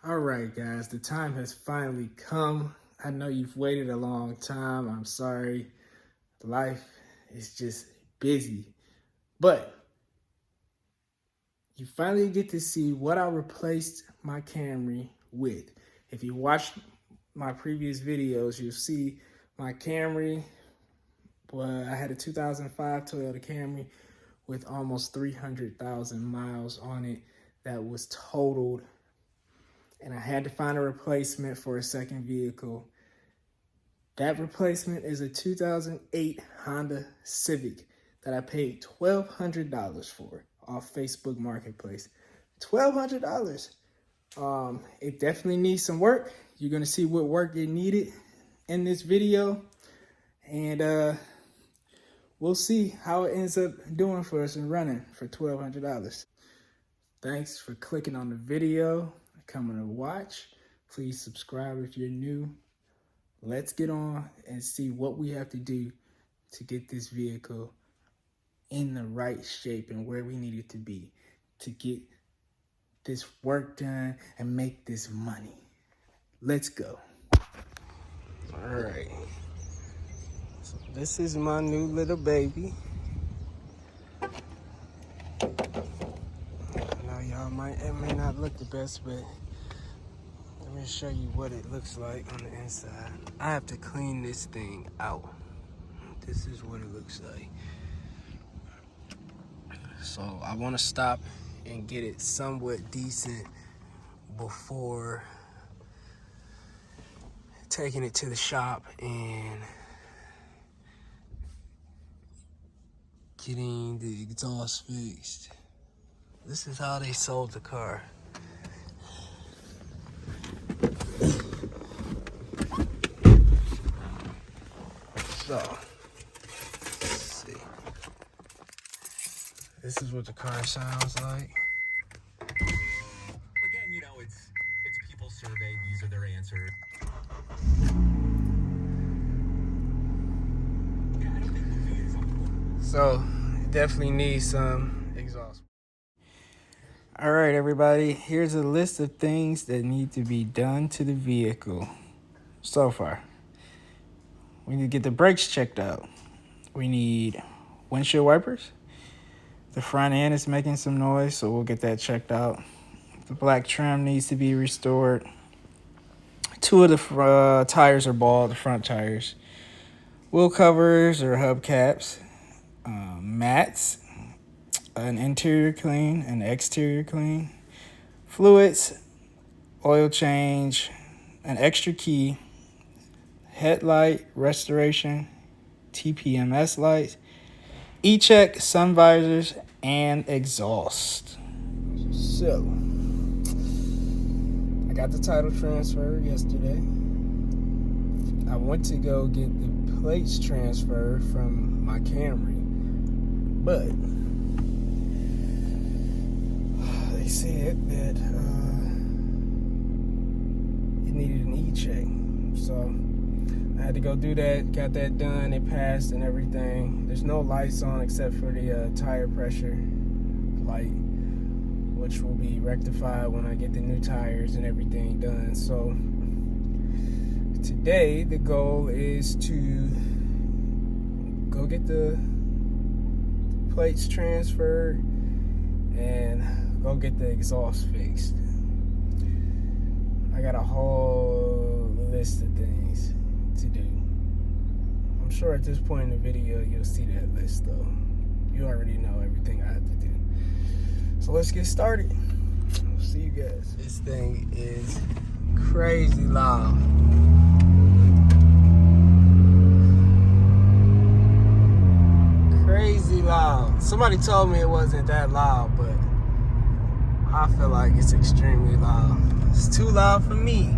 All right, guys, the time has finally come. I know you've waited a long time. I'm sorry. Life is just busy. But you finally get to see what I replaced my Camry with. If you watched my previous videos, you'll see my Camry. Well, I had a 2005 Toyota Camry with almost 300,000 miles on it that was totaled, and I had to find a replacement for a second vehicle. That replacement is a 2008 Honda Civic that I paid $1,200 for off Facebook Marketplace. $1,200. It definitely needs some work. You're gonna see what work it needed in this video, and we'll see how it ends up doing for us and running for $1,200. Thanks for clicking on the video, coming to watch. Please subscribe if you're new. Let's get on and see what we have to do to get this vehicle in the right shape and where we need it to be to get this work done and make this money. Let's go. All right. So this is my new little baby. It may not look the best, but let me show you what it looks like on the inside. I have to clean this thing out. This is what it looks like. So I want to stop and get it somewhat decent before taking it to the shop and getting the exhaust fixed. This is how they sold the car. So, let's see. This is what the car sounds like. Again, you know, it's people surveyed, these are their answers. Yeah, I don't think movie is on. So, it definitely needs some exhaust. All right, everybody, here's a list of things that need to be done to the vehicle so far. We need to get the brakes checked out. We need windshield wipers. The front end is making some noise, so we'll get that checked out. The black trim needs to be restored. Two of the tires are bald, the front tires. Wheel covers or hubcaps. Mats. An interior clean, an exterior clean, fluids, oil change, an extra key, headlight restoration, TPMS lights, E-check, sun visors, and exhaust. So, I got the title transfer yesterday. I went to go get the plates transferred from my Camry, but they said that it needed an E-check. So I had to go do that, got that done, it passed and everything. There's no lights on except for the tire pressure light, which will be rectified when I get the new tires and everything done. So today the goal is to go get the plates transferred and go get the exhaust fixed. I got a whole list of things to do. I'm sure at this point in the video you'll see that list though. You already know everything I have to do. So let's get started. I'll see you guys. This thing is crazy loud. Crazy loud. Somebody told me it wasn't that loud, but I feel like it's extremely loud. It's too loud for me.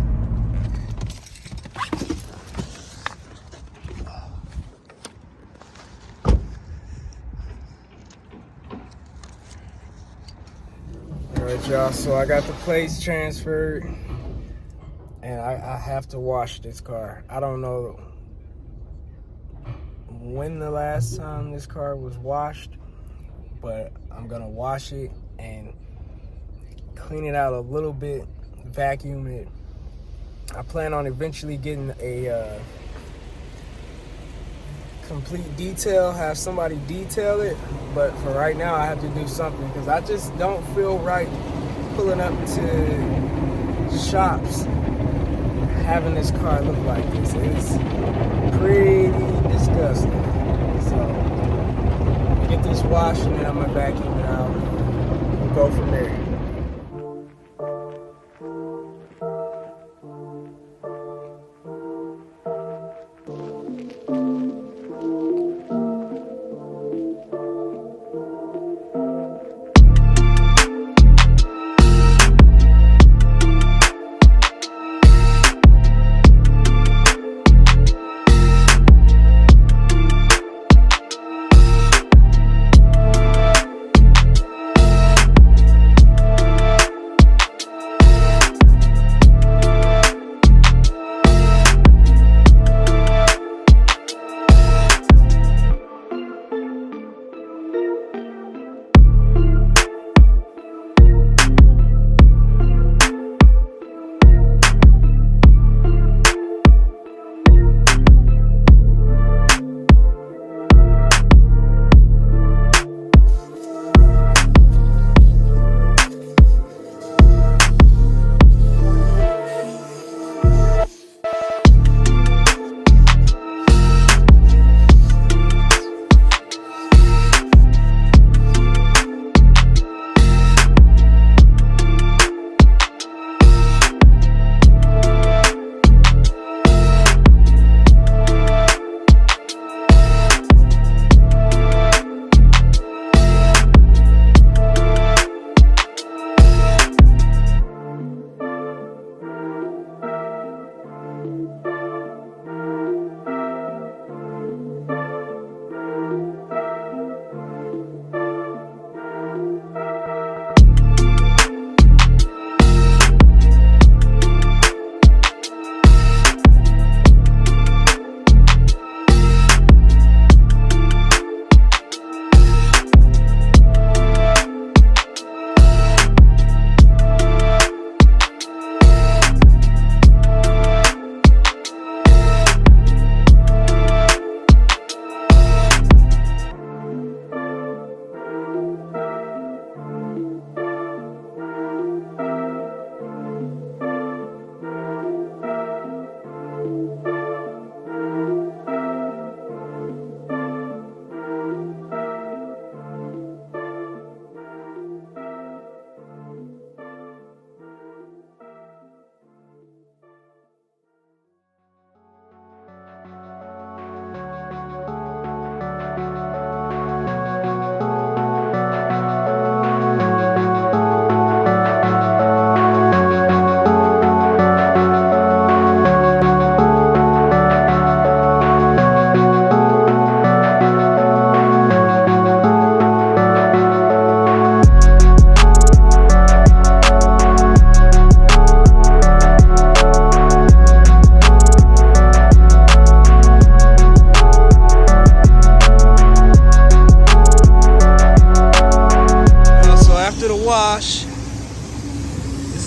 Alright, y'all, so I got the plates transferred and I have to wash this car. I don't know when the last time this car was washed, but I'm gonna wash it and clean it out a little bit vacuum it. I plan on eventually getting a complete detail, have somebody detail it, but for right now I have to do something because I just don't feel right pulling up to shops having this car look like this. It's pretty disgusting. So get this washed and then I'm gonna vacuum it out. We'll go from there.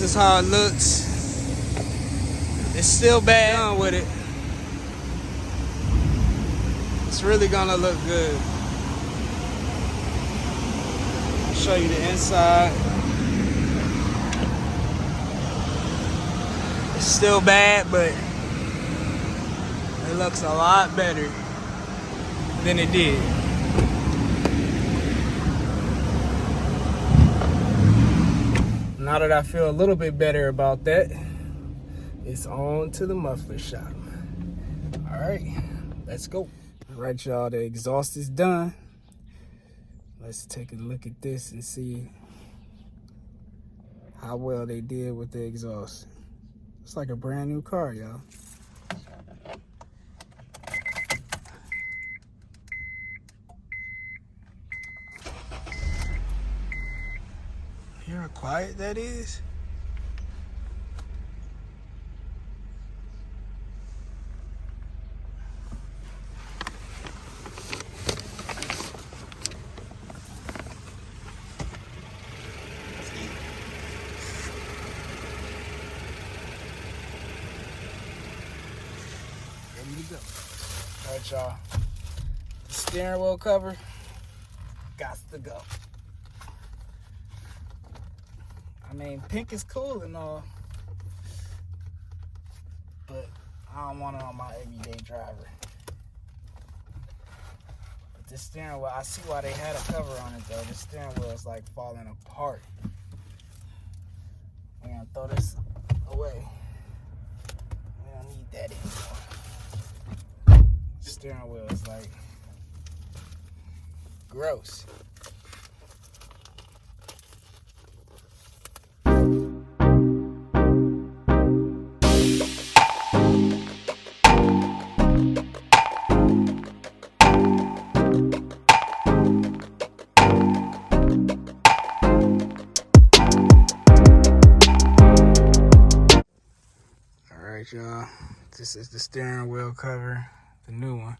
This is how it looks. It's still bad on with it. It's really gonna look good. I'll show you the inside. It's still bad, but it looks a lot better than it did. Now that I feel a little bit better about that, it's on to the muffler shop. All right, let's go. All right, y'all, the exhaust is done. Let's take a look at this and see how well they did with the exhaust. It's like a brand new car, y'all. Hear how quiet that is? go. All right, y'all. The steering wheel cover got to go. I mean, pink is cool and all, but I don't want it on my everyday driver. But this steering wheel, I see why they had a cover on it though. This steering wheel is like falling apart. We're gonna throw this away. We don't need that anymore. The steering wheel is like gross. Alright, y'all, this is the steering wheel cover, the new one.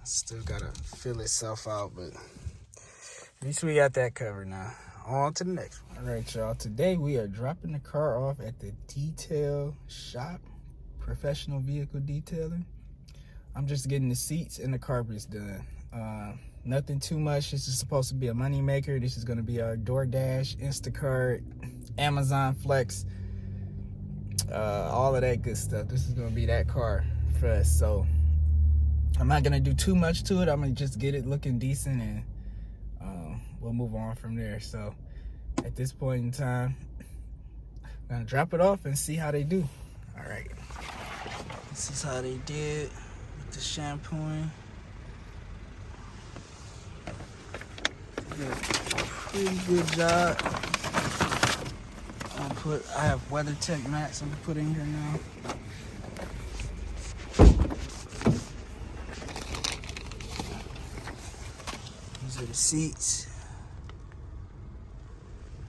Still gotta fill itself out, but at least we got that covered now. On to the next one. Alright, y'all, today we are dropping the car off at the detail shop, professional vehicle detailing. I'm just getting the seats and the carpets done. Nothing too much. This is supposed to be a money maker. This is gonna be our DoorDash, Instacart, Amazon Flex, all of that good stuff. This is gonna be that car for us. So I'm not gonna do too much to it. I'm gonna just get it looking decent, and we'll move on from there. So at this point in time, I'm gonna drop it off and see how they do. All right, this is how they did with the shampooing. They did a pretty good job. I have WeatherTech mats I'm gonna put in here now. These are the seats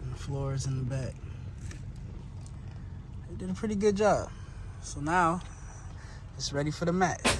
and the floors in the back. They did a pretty good job. So now it's ready for the mats.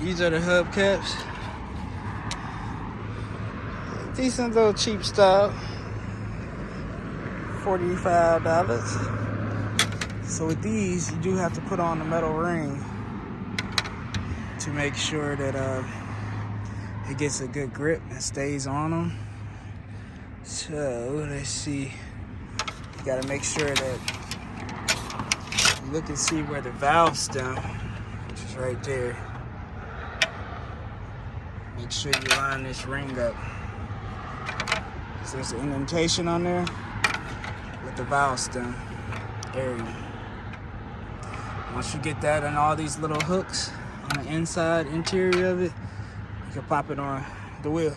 These are the hubcaps. Decent little cheap style. $45. So with these, you do have to put on the metal ring to make sure that it gets a good grip and stays on them. So let's see. You gotta make sure that you look and see where the valve stem, which is right there. Make sure you line this ring up. So there's an indentation on there with the valve stem area. Once you get that and all these little hooks on the inside, interior of it, you can pop it on the wheel.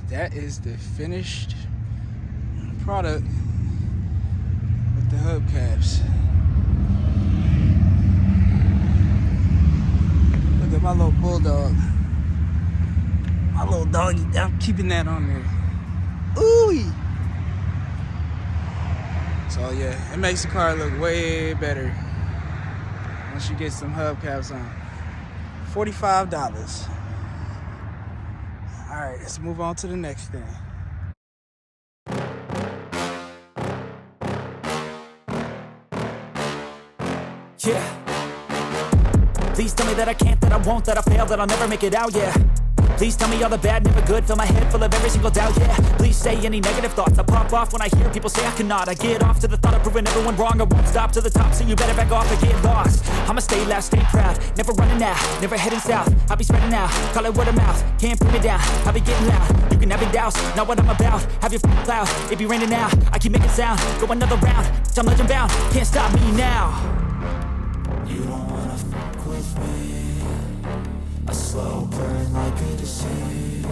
That is the finished product with the hubcaps. Look at my little bulldog. My little doggy. I'm keeping that on there. Ooh! So yeah, it makes the car look way better once you get some hubcaps on. $45. All right, let's move on to the next thing. Yeah. Please tell me that I can't, that I won't, that I fail, that I'll never make it out, yeah. Please tell me all the bad, never good, fill my head full of every single doubt, yeah. Please say any negative thoughts, I pop off when I hear people say I cannot. I get off to the thought of proving everyone wrong, I won't stop to the top, so you better back off and get lost. I'ma stay loud, stay proud, never running out, never heading south. I'll be spreading out, call it word of mouth, can't put me down, I'll be getting loud. You can have your doubts, not what I'm about, have your cloud, it be raining now, I keep making sound, go another round, I'm legend bound, can't stop me now. You don't wanna fuck with me, a slow burn like a disease.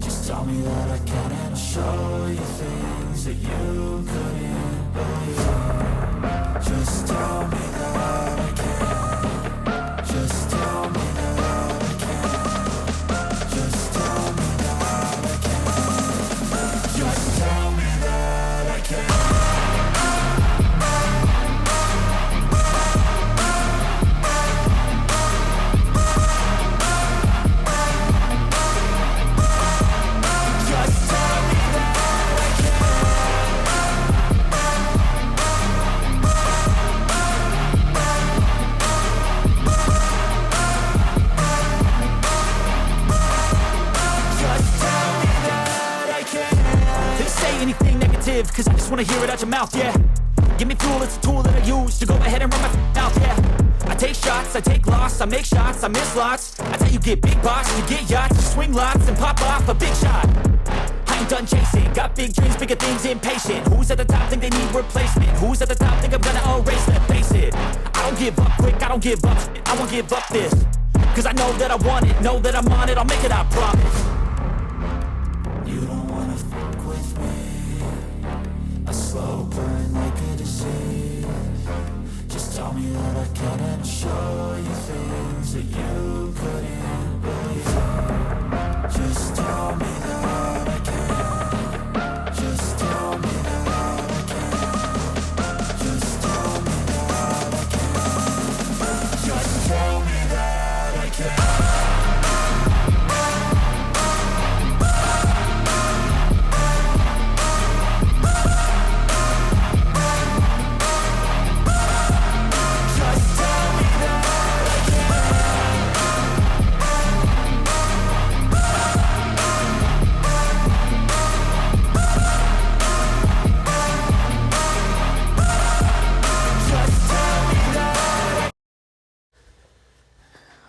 Just tell me that I can and I'll show you things that you couldn't believe. Just tell me that I can. Just tell me that I can. Just tell me that I can. Just tell me that I can. Cause I just wanna hear it out your mouth, yeah. Give me fuel, it's a tool that I use to go ahead and run my mouth, yeah. I take shots, I take loss, I make shots, I miss lots. That's how you get big box, you get yachts, you swing lots and pop off a big shot. I ain't done chasing, got big dreams, bigger things, impatient. Who's at the top think they need replacement? Who's at the top think I'm gonna erase them? Face it, I don't give up quick, I don't give up, I won't give up this. Cause I know that I want it, know that I'm on it, I'll make it, I promise. You don't wanna fuck with me, a slow burn like a disease. Just tell me that I can and I'll show you things that you couldn't believe. Just tell me that I can. Just tell me that I can. Just tell me that I can. Just tell me that I can.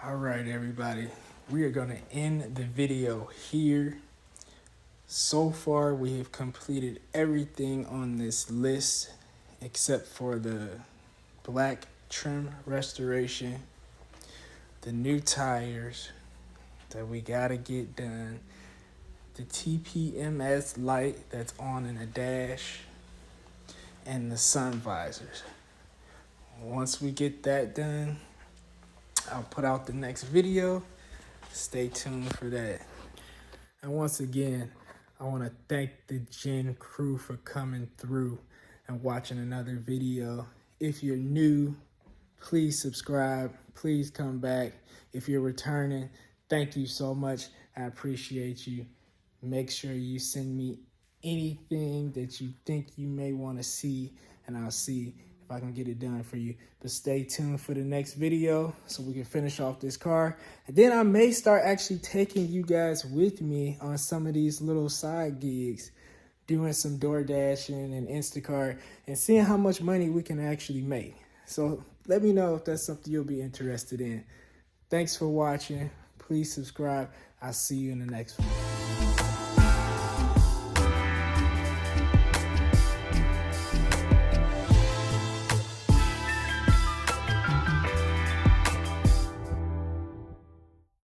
Alright everybody, we are going to end the video here. So far we have completed everything on this list except for the black trim restoration, the new tires that we got to get done, the TPMS light that's on in the dash, and the sun visors. Once we get that done, I'll put out the next video. Stay tuned for that. And once again, I want to thank the Gen crew for coming through and watching another video. If you're new, please subscribe. Please come back. If you're returning, thank you so much. I appreciate you. Make sure you send me anything that you think you may want to see, and I'll see if I can get it done for you. But stay tuned for the next video so we can finish off this car. And then I may start actually taking you guys with me on some of these little side gigs, doing some door dashing and Instacart and seeing how much money we can actually make. So let me know if that's something you'll be interested in. Thanks for watching. Please subscribe. I'll see you in the next one.